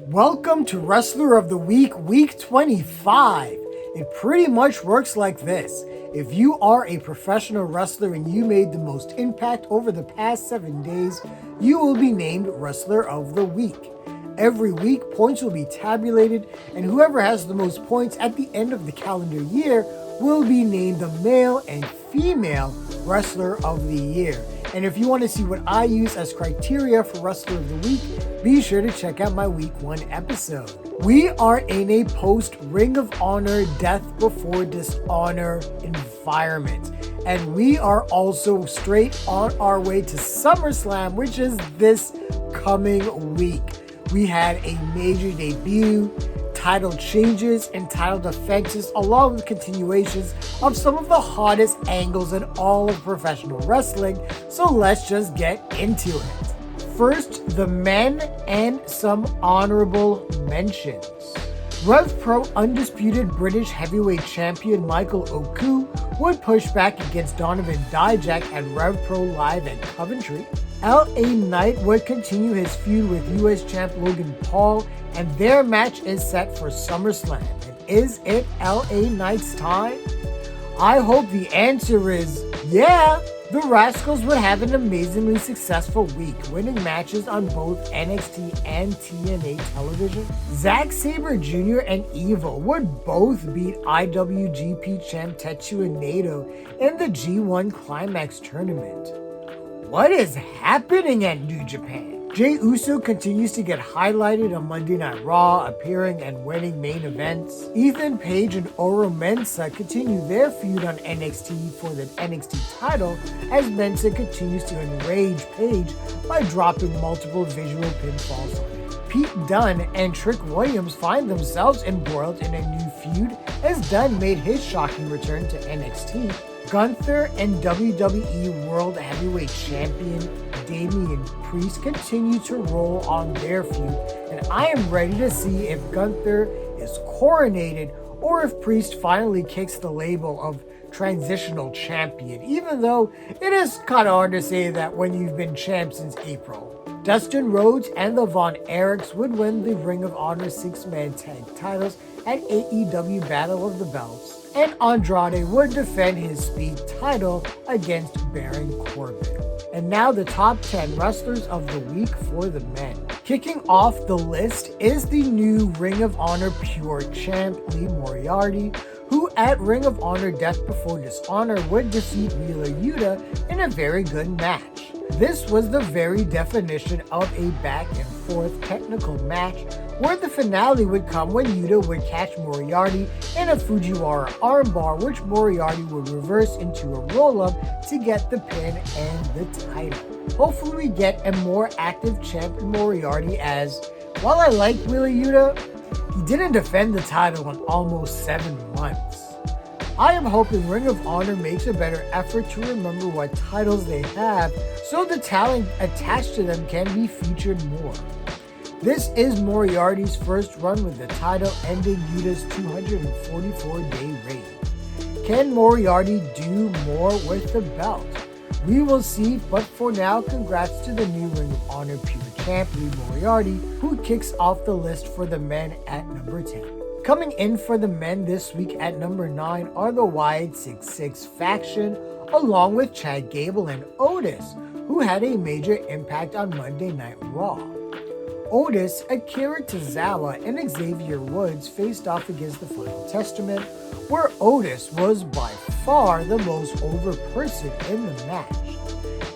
Welcome to Wrestler of the Week, Week 25. It pretty much works like this. If you are a professional wrestler and you made the most impact over the past 7 days, you will be named Wrestler of the Week. Every week, points will be tabulated, and whoever has the most points at the end of the calendar year will be named the male and female Wrestler of the Year. And if you want to see what I use as criteria for Wrestler of the Week, be sure to check out my Week 1 episode. We are in a post-Ring of Honor Death Before Dishonor environment. And we are also straight on our way to SummerSlam, which is this coming week. We had a major debut, title changes, and title defenses, along with continuations of some of the hottest angles in all of professional wrestling, so let's just get into it. First, the men and some honorable mentions. Rev Pro Undisputed British Heavyweight Champion Michael Oku would push back against Donovan Dijak at Rev Pro Live at Coventry. LA Knight would continue his feud with US Champ Logan Paul, and their match is set for SummerSlam. And is it LA Knight's time? I hope the answer is yeah. The Rascals would have an amazingly successful week, winning matches on both NXT and TNA television. Zack Sabre Jr. and Evil would both beat IWGP champ Tetsuya Naito in the G1 Climax tournament. What is happening at New Japan? Jey Uso continues to get highlighted on Monday Night Raw, appearing and winning main events. Ethan Page and Oro Mensah continue their feud on NXT for the NXT title, as Mensah continues to enrage Page by dropping multiple visual pinfalls on him. Pete Dunne and Trick Williams find themselves embroiled in a new feud, as Dunne made his shocking return to NXT. Gunther and WWE World Heavyweight Champion Damian Priest continue to roll on their feud, and I am ready to see if Gunther is coronated or if Priest finally kicks the label of transitional champion, even though it is kind of hard to say that when you've been champ since April. Dustin Rhodes and the Von Erichs would win the Ring of Honor 6-man tag titles at AEW Battle of the Belts, and Andrade would defend his Speed title against Baron Corbin. And now the top 10 wrestlers of the week for the men. Kicking off the list is the new Ring of Honor Pure Champ Lee Moriarty, who at Ring of Honor Death Before Dishonor would defeat Wheeler Yuta in a very good match. This was the very definition of a back and forth technical match, where the finale would come when Yuta would catch Moriarty in a Fujiwara armbar, which Moriarty would reverse into a roll-up to get the pin and the title. Hopefully we get a more active champ in Moriarty, as while I like Wheeler Yuta, he didn't defend the title in almost 7 months. I am hoping Ring of Honor makes a better effort to remember what titles they have, so the talent attached to them can be featured more. This is Moriarty's first run with the title, ending Yuta's 244-day reign. Can Moriarty do more with the belt? We will see, but for now, congrats to the new Ring of Honor Pure Champ Lee Moriarty, who kicks off the list for the men at number 10. Coming in for the men this week at number 9 are the Wyatt 6-6 faction, along with Chad Gable and Otis, who had a major impact on Monday Night Raw. Otis, Akira Tozawa, and Xavier Woods faced off against the Final Testament, where Otis was by far the most over person in the match.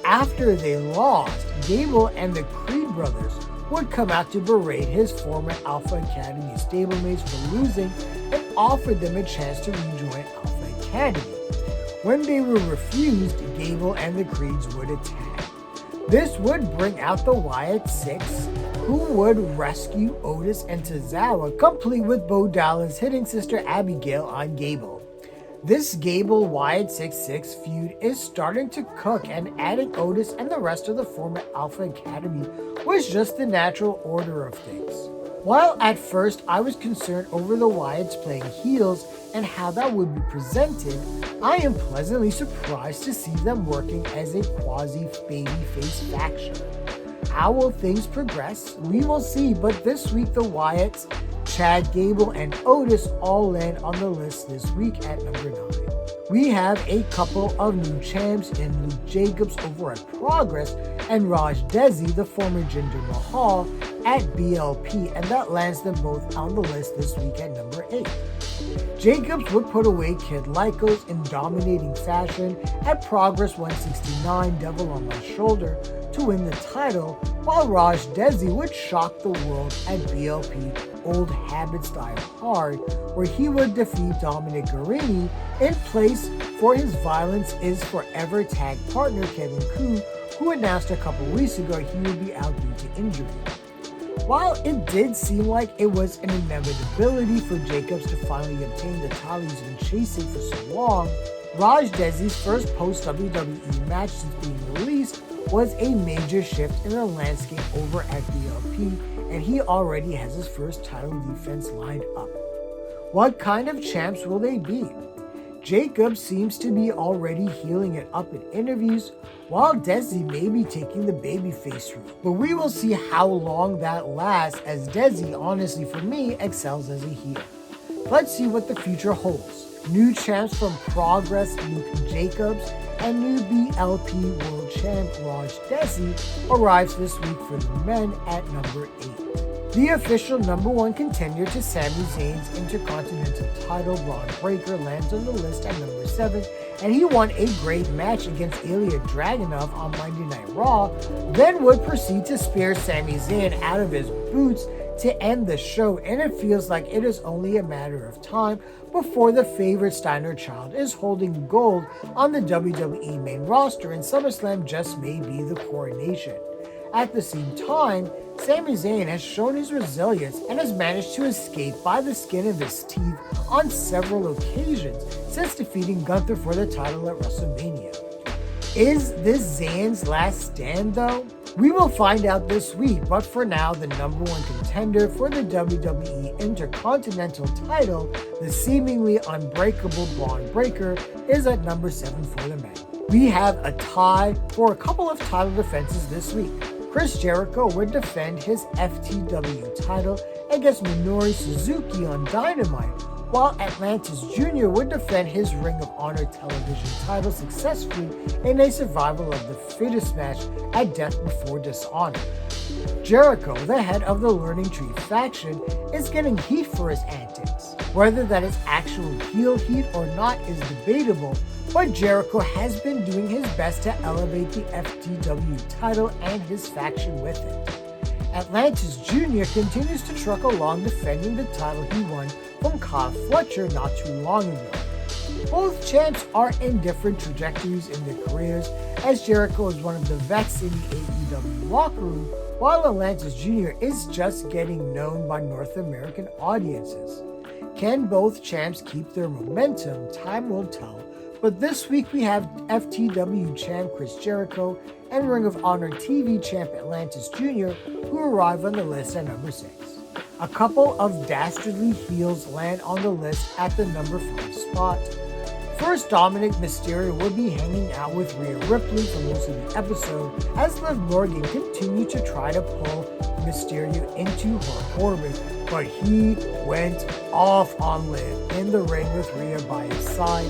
After they lost, Gable and the Creed brothers would come out to berate his former Alpha Academy stablemates for losing and offered them a chance to rejoin Alpha Academy. When they were refused, Gable and the Creeds would attack. This would bring out the Wyatt 6, who would rescue Otis and Tozawa, complete with Bo Dallas hitting Sister Abigail on Gable. This Gable Wyatt 6-6 feud is starting to cook, and adding Otis and the rest of the former Alpha Academy was just the natural order of things. While at first I was concerned over the Wyatts playing heels and how that would be presented, I am pleasantly surprised to see them working as a quasi-babyface faction. How will things progress? We will see, but this week the Wyatts, Chad Gable, and Otis all land on the list this week at number 9. We have a couple of new champs in Luke Jacobs over at Progress and Raj Desi, the former Jinder Mahal, at BLP, and that lands them both on the list this week at number 8. Jacobs would put away Kid Lycos in dominating fashion at Progress 169, Devil on My Shoulder, to win the title, while Raj Desi would shock the world at BLP Old Habit Style Hard, where he would defeat Dominic Guarini in place for his Violence Is Forever tag partner Kevin Koo, who announced a couple weeks ago he would be out due to injury. While it did seem like it was an inevitability for Jacobs to finally obtain the title he's been chasing for so long, Raj Desi's first post-WWE match since being released was a major shift in the landscape over at BLP, and he already has his first title defense lined up. What kind of champs will they be? Jacobs seems to be already healing it up in interviews, while Desi may be taking the babyface route. But we will see how long that lasts, as Desi, honestly for me, excels as a heel. Let's see what the future holds. New champs from Progress, Luke Jacobs, and new BLP World Champ Raj Desi arrives this week for the men at number 8. The official number 1 contender to Sami Zayn's Intercontinental title, Braun Breaker, lands on the list at number 7, and he won a great match against Ilya Dragunov on Monday Night Raw, then would proceed to spear Sami Zayn out of his boots to end the show, and it feels like it is only a matter of time before the favorite Steiner child is holding gold on the WWE main roster, and SummerSlam just may be the coronation. At the same time, Sami Zayn has shown his resilience and has managed to escape by the skin of his teeth on several occasions since defeating Gunther for the title at WrestleMania. Is this Zayn's last stand though? We will find out this week, but for now, the number 1 contender for the WWE Intercontinental title, the seemingly unbreakable Braun Breaker, is at number 7 for the men. We have a tie for a couple of title defenses this week. Chris Jericho would defend his FTW title against Minoru Suzuki on Dynamite, while Atlantis Jr. would defend his Ring of Honor television title successfully in a survival of the fittest match at Death Before Dishonor. Jericho, the head of the Learning Tree faction, is getting heat for his antics. Whether that is actual heel heat or not is debatable, but Jericho has been doing his best to elevate the FTW title and his faction with it. Atlantis Jr. continues to truck along defending the title he won from Kyle Fletcher not too long ago. Both champs are in different trajectories in their careers, as Jericho is one of the vets in the AEW locker room, while Atlantis Jr. is just getting known by North American audiences. Can both champs keep their momentum? Time will tell. But this week we have FTW champ Chris Jericho and Ring of Honor TV champ Atlantis Jr., who arrive on the list at number 6. A couple of dastardly heels land on the list at the number 5 spot. First, Dominic Mysterio will be hanging out with Rhea Ripley for most of the episode, as Liv Morgan continued to try to pull Mysterio into her orbit, but he went off on Liv in the ring with Rhea by his side,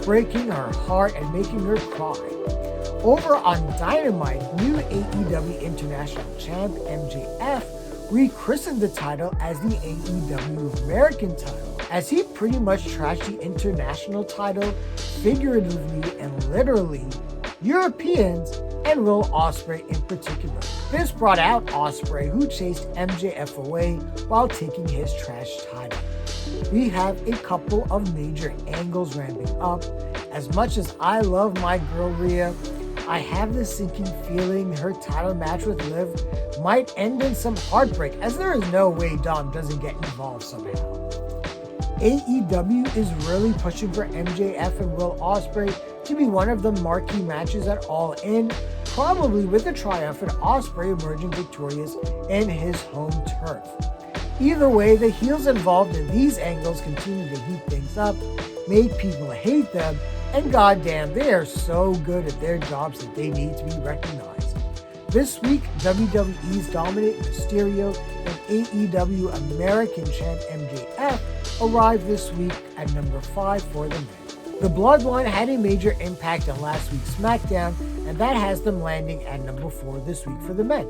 breaking her heart and making her cry. Over on Dynamite, new AEW International Champ MJF rechristened the title as the AEW American title, as he pretty much trashed the international title figuratively and literally, Europeans, and Will Ospreay in particular. This brought out Ospreay, who chased MJF away while taking his trash title. We have a couple of major angles ramping up. As much as I love my girl Rhea, I have this sinking feeling her title match with Liv might end in some heartbreak, as there is no way Dom doesn't get involved somehow. AEW is really pushing for MJF and Will Ospreay to be one of the marquee matches at All In, probably with a triumphant Ospreay emerging victorious in his home turf. Either way, the heels involved in these angles continue to heat things up, make people hate them, and goddamn, they are so good at their jobs that they need to be recognized. this week, WWE's Dominant Mysterio and AEW American Champ MJF arrived this week at number 5 for the men. The Bloodline had a major impact on last week's SmackDown, and that has them landing at number 4 this week for the men.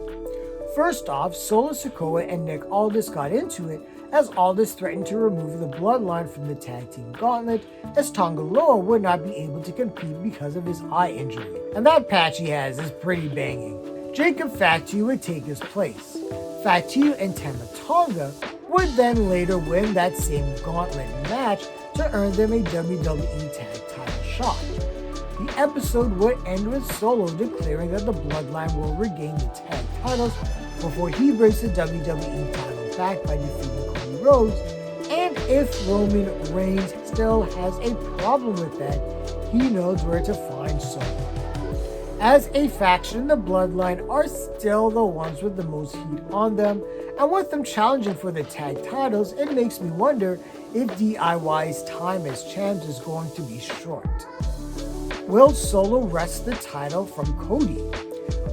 First off, Solo Sikoa and Nick Aldis got into it as Aldis threatened to remove the Bloodline from the tag team gauntlet, as Tonga Loa would not be able to compete because of his eye injury. And that patch he has is pretty banging. Jacob Fatu would take his place. Fatu and Tama Tonga would then later win that same gauntlet match to earn them a WWE Tag Title shot. The episode would end with Solo declaring that the Bloodline will regain the tag titles before he brings the WWE title back by defeating Cody Rhodes, and if Roman Reigns still has a problem with that, he knows where to find Solo. As a faction, the Bloodline are still the ones with the most heat on them, and with them challenging for the tag titles, it makes me wonder if DIY's time as champs is going to be short. Will Solo wrest the title from Cody?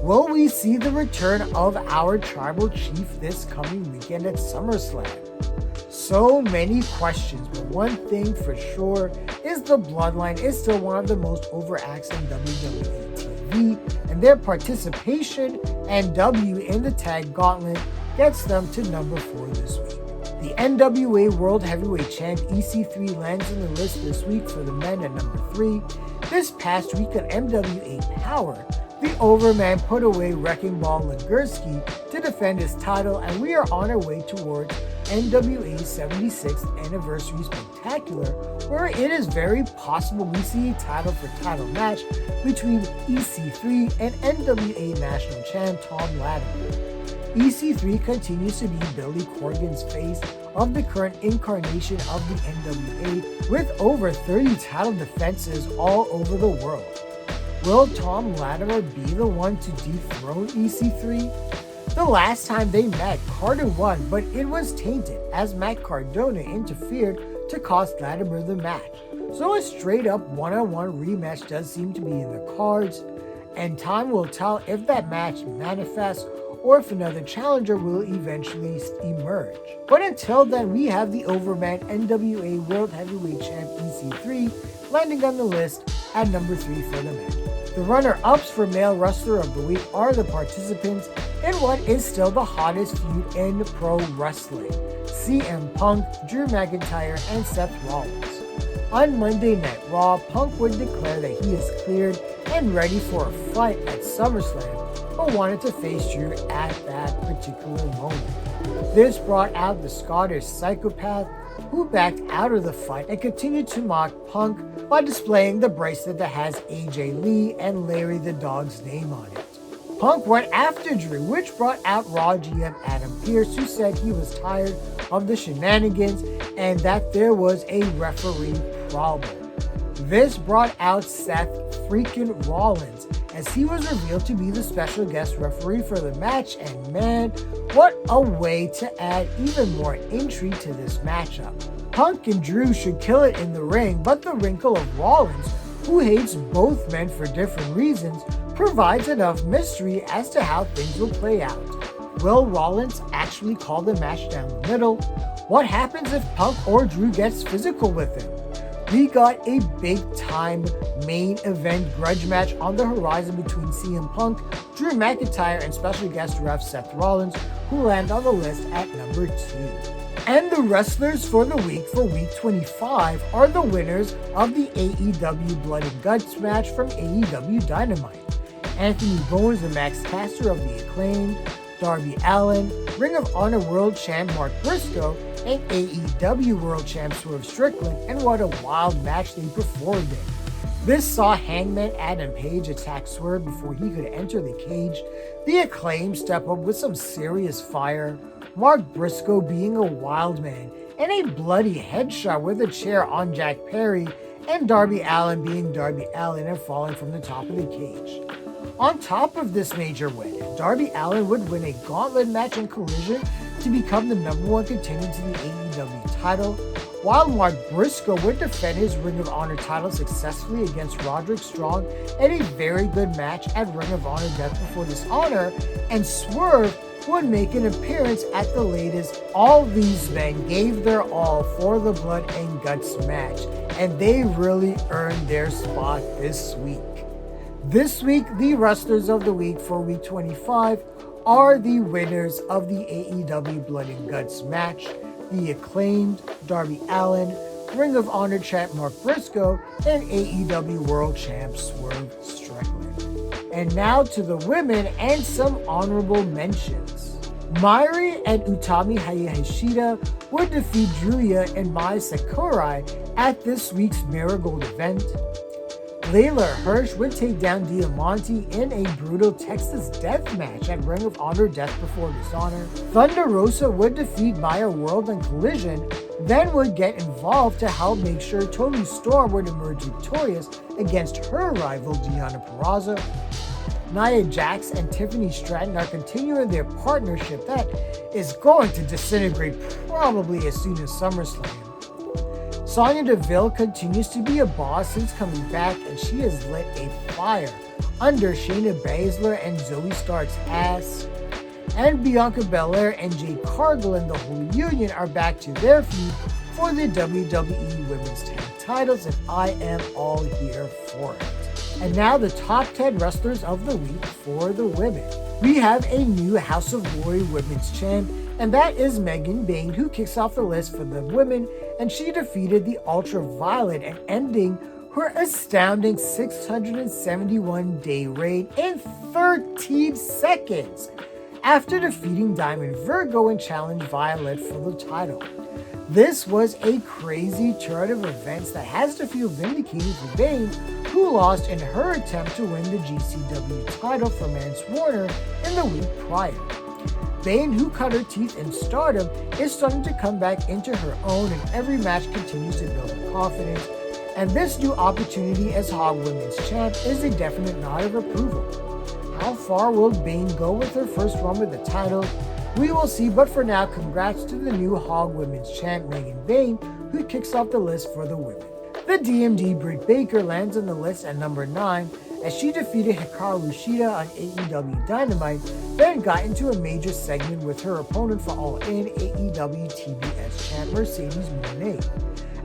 Will we see the return of our tribal chief this coming weekend at SummerSlam? So many questions, but one thing for sure is the Bloodline is still one of the most over acts in WWE TV, and their participation and W in the tag gauntlet gets them to number 4 this week. The NWA World Heavyweight Champ EC3 lands in the list this week for the men at number 3. This past week on MWA Power, the Overman put away Wrecking Ball Legursky to defend his title, and we are on our way towards NWA's 76th Anniversary Spectacular, where it is very possible we see a title-for-title match between EC3 and NWA National Champ Tom Latimer. EC3 continues to be Billy Corgan's face of the current incarnation of the NWA, with over 30 title defenses all over the world. Will Tom Latimer be the one to dethrone EC3? The last time they met, Carter won, but it was tainted as Matt Cardona interfered to cost Latimer the match. So a straight-up one-on-one rematch does seem to be in the cards, and time will tell if that match manifests or if another challenger will eventually emerge. But until then, we have the Overman NWA World Heavyweight Champ EC3 landing on the list at number 3 for the men. The runner-ups for Male Wrestler of the Week are the participants in what is still the hottest feud in pro wrestling: CM Punk, Drew McIntyre, and Seth Rollins. On Monday Night Raw, Punk would declare that he is cleared and ready for a fight at SummerSlam, but wanted to face Drew at that particular moment. This brought out the Scottish psychopath, who backed out of the fight and continued to mock Punk by displaying the bracelet that has AJ Lee and Larry the Dog's name on it. Punk went after Drew, which brought out Raw GM Adam Pearce, who said he was tired of the shenanigans and that there was a referee problem. This brought out Seth freaking Rollins, as he was revealed to be the special guest referee for the match, and man, what a way to add even more intrigue to this matchup. Punk and Drew should kill it in the ring, but the wrinkle of Rollins, who hates both men for different reasons, provides enough mystery as to how things will play out. Will Rollins actually call the match down the middle? What happens if Punk or Drew gets physical with him? We got a big-time main event grudge match on the horizon between CM Punk, Drew McIntyre, and special guest ref Seth Rollins, who land on the list at number 2. And the wrestlers for the week for week 25 are the winners of the AEW Blood and Guts match from AEW Dynamite: Anthony Bowens and Max Caster of the Acclaimed, Darby Allin, Ring of Honor World Champ Mark Briscoe, and AEW World Champ Swerve Strickland, and what a wild match they performed in. This saw Hangman Adam Page attack Swerve before he could enter the cage, the Acclaim step up with some serious fire, Mark Briscoe being a wild man, and a bloody headshot with a chair on Jack Perry, and Darby Allin being Darby Allin and falling from the top of the cage. On top of this major win, Darby Allin would win a gauntlet match in Collision to become the number 1 contender to the AEW title, while Mark Briscoe would defend his Ring of Honor title successfully against Roderick Strong in a very good match at Ring of Honor Death Before Dishonor, and Swerve would make an appearance at the latest. All these men gave their all for the Blood and Guts match, and they really earned their spot this week. This week, the wrestlers of the week for week 25 are the winners of the AEW Blood and Guts match, the Acclaimed Darby Allin, Ring of Honor champ Mark Briscoe, and AEW World Champ Swerve Strickland. And now to the women and some honorable mentions. Mairi and Utami Hayashida would defeat Julia and Mai Sakurai at this week's Marigold event. Layla Hirsch would take down Diamante in a brutal Texas death match at Ring of Honor Death Before Dishonor. Thunder Rosa would defeat Maya World on Collision, then would get involved to help make sure Toni Storm would emerge victorious against her rival Deonna Purrazzo. Nia Jax and Tiffany Stratton are continuing their partnership that is going to disintegrate probably as soon as SummerSlam. Sonya Deville continues to be a boss since coming back, and she has lit a fire under Shayna Baszler and Zoe Stark's ass. And Bianca Belair and Jade Cargill and the Holy Union are back to their feud for the WWE Women's Tag Titles, and I am all here for it. And now the top 10 wrestlers of the week for the women. We have a new House of Glory Women's Champ, and that is Megan Bayne, who kicks off the list for the women, and she defeated the Ultraviolet and ending her astounding 671-day reign in 13 seconds after defeating Diamond Virgo and challenged Violet for the title. This was a crazy turn of events that has to feel vindicated for Bayne, who lost in her attempt to win the GCW title from Mance Warner in the week prior. Bayne, who cut her teeth in Stardom, is starting to come back into her own, and every match continues to build her confidence. And this new opportunity as Hog Women's Champ is a definite nod of approval. How far will Bayne go with her first run with the title? We will see, but for now, congrats to the new Hog Women's Champ Megan Bayne, who kicks off the list for the women. The DMD Britt Baker lands on the list at number 9, as she defeated Hikaru Shida on AEW Dynamite, then got into a major segment with her opponent for All In AEW TBS champ Mercedes Moné.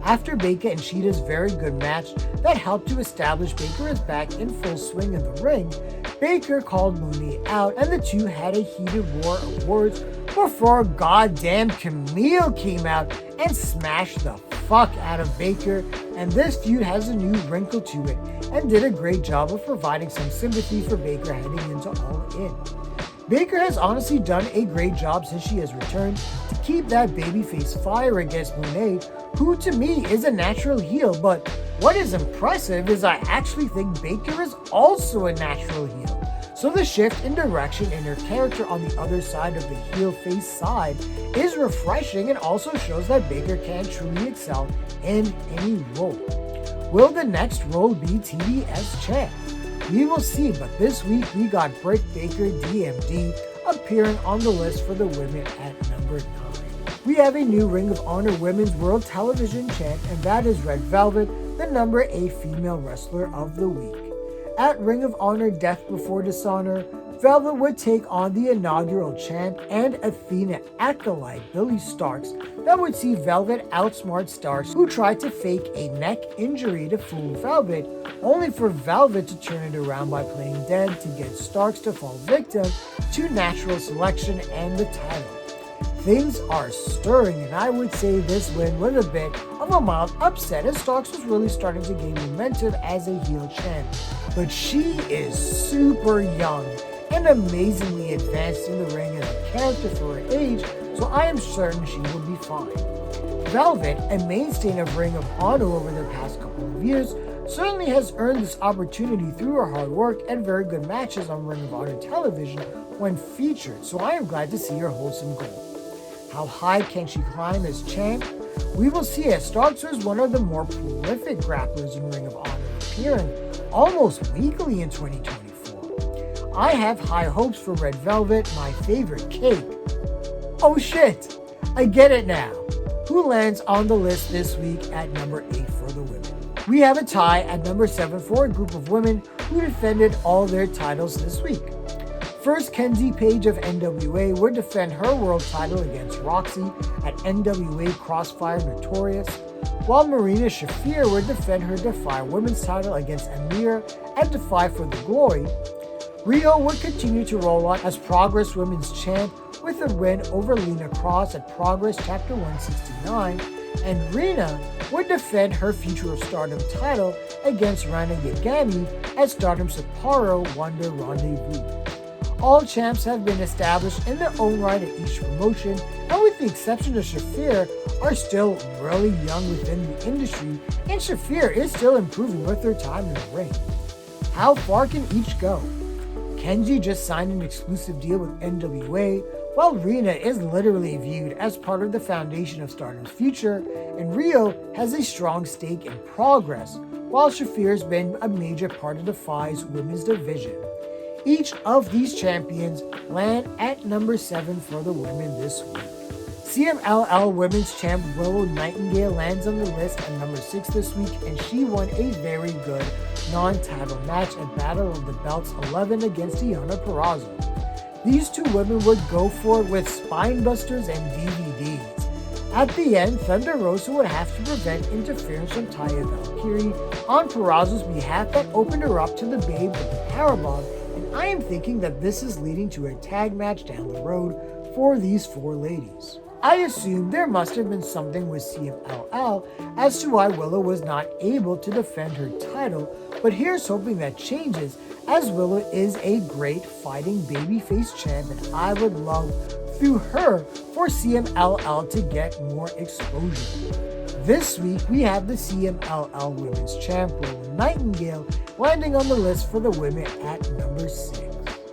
After Baker and Shida's very good match that helped to establish Baker is back in full swing in the ring, Baker called Moné out, and the two had a heated war of words before goddamn Camille came out and smashed the fuck out of Baker, and this feud has a new wrinkle to it and did a great job of providing some sympathy for Baker heading into All In. Baker has honestly done a great job since she has returned to keep that babyface fire against Moné, who to me is a natural heel, but what is impressive is I actually think Baker is also a natural heel. So the shift in direction in her character on the other side of the heel-face side is refreshing and also shows that Baker can truly excel in any role. Will the next role be TBS champ? We will see, but this week we got Britt Baker DMD appearing on the list for the women at number 9. We have a new Ring of Honor Women's World Television champ, and that is Red Velvet, the number 8 female wrestler of the week. At Ring of Honor Death Before Dishonor, Velvet would take on the inaugural champ and Athena acolyte Billy Starks that would see Velvet outsmart Starks, who tried to fake a neck injury to fool Velvet, only for Velvet to turn it around by playing dead to get Starks to fall victim to natural selection and the title. Things are stirring, and I would say this win was a bit of a mild upset, as Starks was really starting to gain momentum as a heel champ. But she is super young and amazingly advanced in the ring as a character for her age, so I am certain she will be fine. Velvet, a mainstay of Ring of Honor over the past couple of years, certainly has earned this opportunity through her hard work and very good matches on Ring of Honor television when featured, so I am glad to see her hold some gold. How high can she climb as champ? We will see, as Starks is one of the more prolific grapplers in Ring of Honor, appearing almost weekly in 2024. I have high hopes for Red Velvet, my favorite cake. Oh shit, I get it now. who lands on the list this week at number 8 for the women. We have a tie at number 7 for a group of women who defended all their titles this week. First, Njpw of NWA would defend her world title against Roxy at NWA Crossfire Notorious, while Marina Shafir would defend her Defy Women's title against Amira at Defy for the Glory. Riho would continue to roll on as Progress Women's Champ with a win over Lena Cross at Progress Chapter 169, and Rina would defend her Future of Stardom title against Rana Yagami at Stardom Sapporo Wonder Rendezvous. All champs have been established in their own right at each promotion, and with the exception of Shafir, are still really young within the industry, and Shafir is still improving with her time in the ring. How far can each go? Kenji just signed an exclusive deal with NWA, while Rina is literally viewed as part of the foundation of Stardom's future, and Riho has a strong stake in Progress, while Shafir has been a major part of Defy's women's division. Each of these champions land at number 7 for the women this week. CMLL Women's Champ Willow Nightingale lands on the list at number 6 this week, and she won a very good non-title match at Battle of the Belts 11 against Deonna Purrazzo. These two women would go for it with spinebusters and DVDs. At the end, Thunder Rosa would have to prevent interference from Taya Valkyrie on Purrazzo's behalf that opened her up to the Babe with the powerbomb, and I am thinking that this is leading to a tag match down the road for these 4 ladies. I assume there must have been something with CMLL as to why Willow was not able to defend her title, but here's hoping that changes, as Willow is a great fighting babyface champ, and I would love through her for CMLL to get more exposure. This week we have the CMLL Women's Champ Willow Nightingale landing on the list for the women at number 6.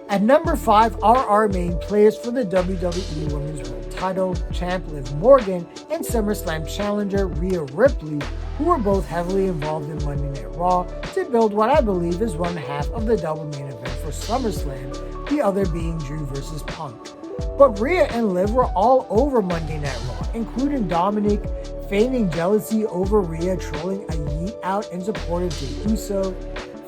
At number 5 are our main players for the WWE Women's World Title, Champ Liv Morgan and SummerSlam challenger Rhea Ripley, who were both heavily involved in Monday Night Raw to build what I believe is one half of the double main event for SummerSlam, the other being Drew vs. Punk. But Rhea and Liv were all over Monday Night Raw, including Dominic feigning jealousy over Rhea trolling a yeet out in support of Jey Uso,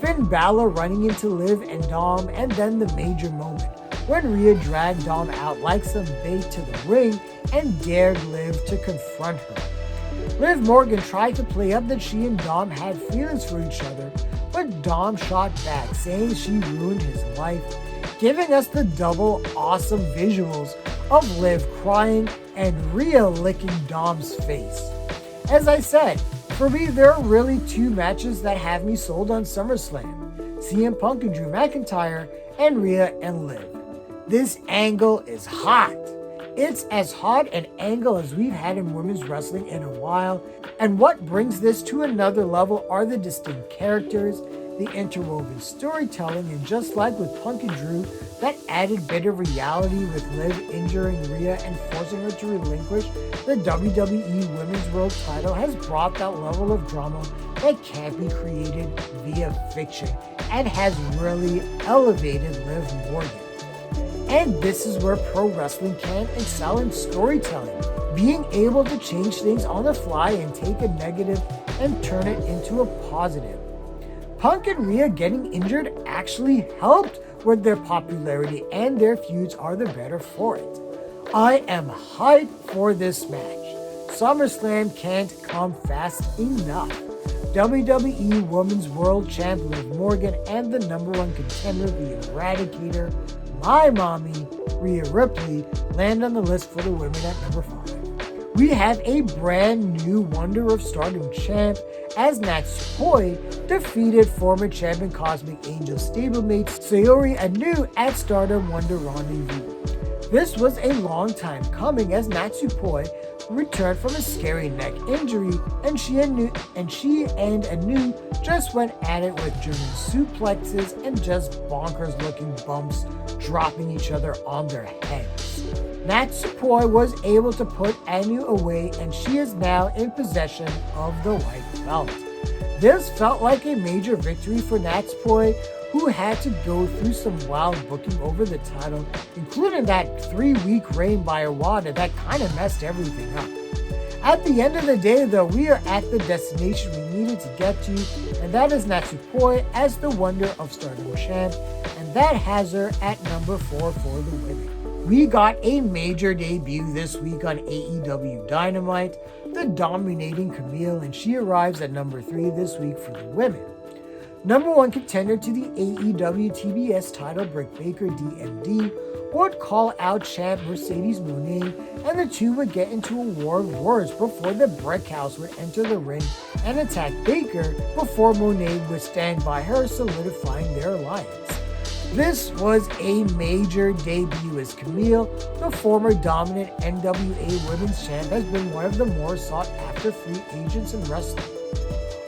Finn Balor running into Liv and Dom, and then the major moment when Rhea dragged Dom out like some bait to the ring and dared Liv to confront her. Liv Morgan tried to play up that she and Dom had feelings for each other, but Dom shot back, saying she ruined his life, giving us the double awesome visuals of Liv crying and Rhea licking Dom's face. As I said, for me, there are really 2 matches that have me sold on SummerSlam: CM Punk and Drew McIntyre, and Rhea and Liv. This angle is hot. It's as hot an angle as we've had in women's wrestling in a while, and what brings this to another level are the distinct characters, the interwoven storytelling, and just like with Punk and Drew, that added bit of reality with Liv injuring Rhea and forcing her to relinquish the WWE Women's World Title has brought that level of drama that can't be created via fiction and has really elevated Liv Morgan. And this is where pro wrestling can excel in storytelling, being able to change things on the fly and take a negative and turn it into a positive. Punk and Rhea getting injured actually helped with their popularity, and their feuds are the better for it. I am hyped for this match. SummerSlam can't come fast enough. WWE Women's World Champ Liv Morgan and the #1 contender, the Eradicator, my mommy, Rhea Ripley, land on the list for the women at number 5. We have a brand new Wonder of Stardom champ as Natsupoi defeated former champion Cosmic Angel stablemate Sayori Aew at Stardom Wonder Rendezvous. This was a long time coming as Natsupoi returned from a scary neck injury, and she and Aew just went at it with German suplexes and just bonkers looking bumps, dropping each other on their heads. Natsupoi was able to put Aew away, and she is now in possession of the white belt. This felt like a major victory for Natsupoi, who had to go through some wild booking over the title, including that 3-week reign by Iwata that kind of messed everything up. At the end of the day, though, we are at the destination we needed to get to, and that is Njpw as the Wonder of Stardom champ, and that has her at number 4 for the women. We got a major debut this week on AEW Dynamite, the dominating Camille, and she arrives at number 3 this week for the women. Number 1 contender to the AEW TBS title, Britt Baker, DMD, would call out champ Mercedes Moné, and the two would get into a war of words before the Brick House would enter the ring and attack Baker before Moné would stand by her, solidifying their alliance. This was a major debut as Camille, the former dominant NWA Women's Champ, has been one of the more sought after free agents in wrestling.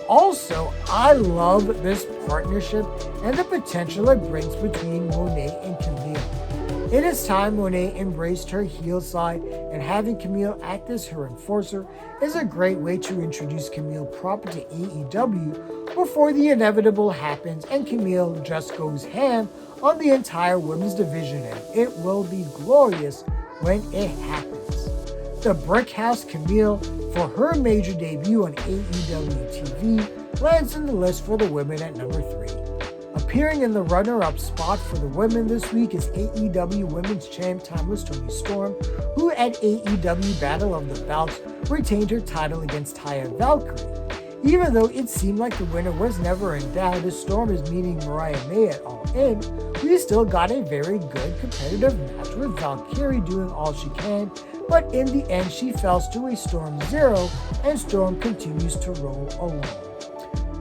Also, I love this partnership and the potential it brings between Moné and Camille. It is time Moné embraced her heel side, and having Camille act as her enforcer is a great way to introduce Camille proper to AEW before the inevitable happens and Camille just goes ham on the entire women's division, and it will be glorious when it happens. The Brick House Camille, for her major debut on AEW TV, lands in the list for the women at number 3. Appearing in the runner-up spot for the women this week is AEW Women's Champ Timeless Toni Storm, who at AEW Battle of the Belts retained her title against Taya Valkyrie. Even though it seemed like the winner was never in doubt as Storm is meeting Mariah May at All In, we still got a very good competitive match with Valkyrie doing all she can, but in the end she falls to a Storm 0 and Storm continues to roll along.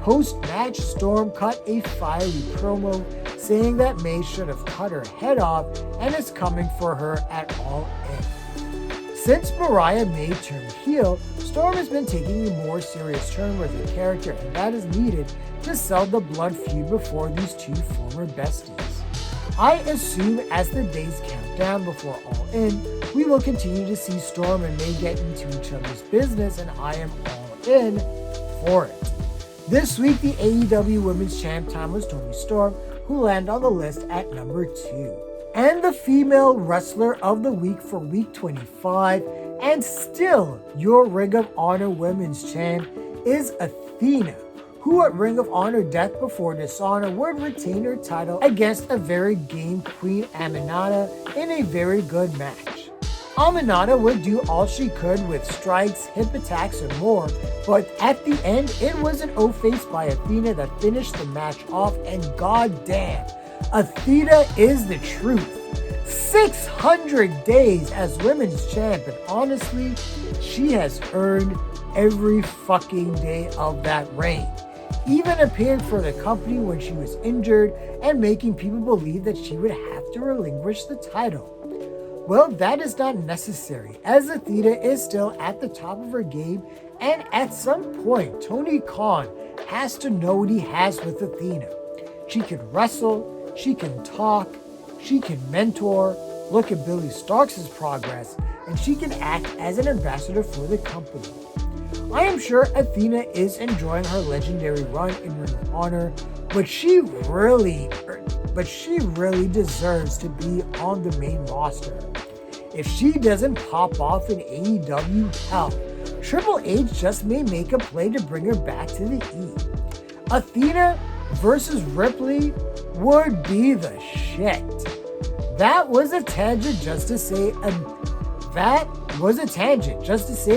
Post-match, Storm cut a fiery promo saying that May should have cut her head off and is coming for her at All In. Since Mariah May turned heel, Storm has been taking a more serious turn with her character, and that is needed to sell the blood feud before these two former besties. I assume as the days count down before All In, we will continue to see Storm and May get into each other's business, and I am all in for it. This week, the AEW Women's Champ Timeless Toni Storm, who land on the list at number 2. And the female wrestler of the week for week 25, and still your Ring of Honor Women's Champ, is Athena, who at Ring of Honor Death Before Dishonor would retain her title against a very game Queen Aminata in a very good match. Aminata would do all she could with strikes, hip attacks, and more, but at the end, it was an O-face by Athena that finished the match off, and goddamn, Athena is the truth. 600 days as women's champ, and honestly, she has earned every fucking day of that reign. Even appeared for the company when she was injured and making people believe that she would have to relinquish the title. Well, that is not necessary, as Athena is still at the top of her game, and at some point, Tony Khan has to know what he has with Athena. She can wrestle, she can talk, she can mentor, look at Billy Starks' progress, and she can act as an ambassador for the company. I am sure Athena is enjoying her legendary run in Ring of Honor, but she really deserves to be on the main roster. If she doesn't pop off in AEW, hell, Triple H just may make a play to bring her back to the E. Athena versus Ripley would be the shit. That was a tangent just to say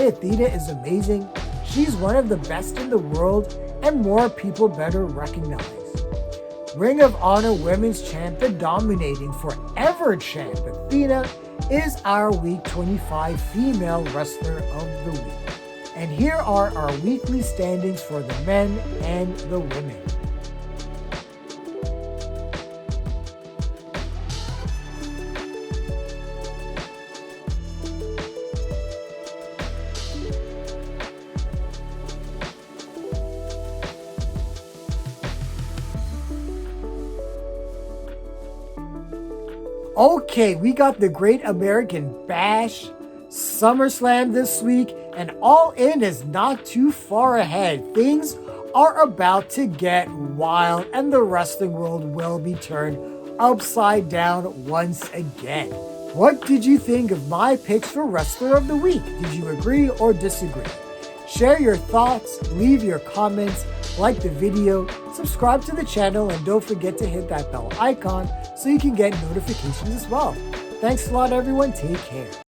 Athena is amazing. She's one of the best in the world, and more people better recognize. Ring of Honor Women's Champ, the dominating forever champ, Athena, is our Week 25 Female Wrestler of the Week. And here are our weekly standings for the men and the women. Okay, we got the Great American Bash, SummerSlam this week, and All In is not too far ahead. Things are about to get wild, and the wrestling world will be turned upside down once again. What did you think of my picks for Wrestler of the Week? Did you agree or disagree? Share your thoughts, leave your comments, like the video, subscribe to the channel, and don't forget to hit that bell icon so you can get notifications as well. Thanks a lot, everyone. Take care.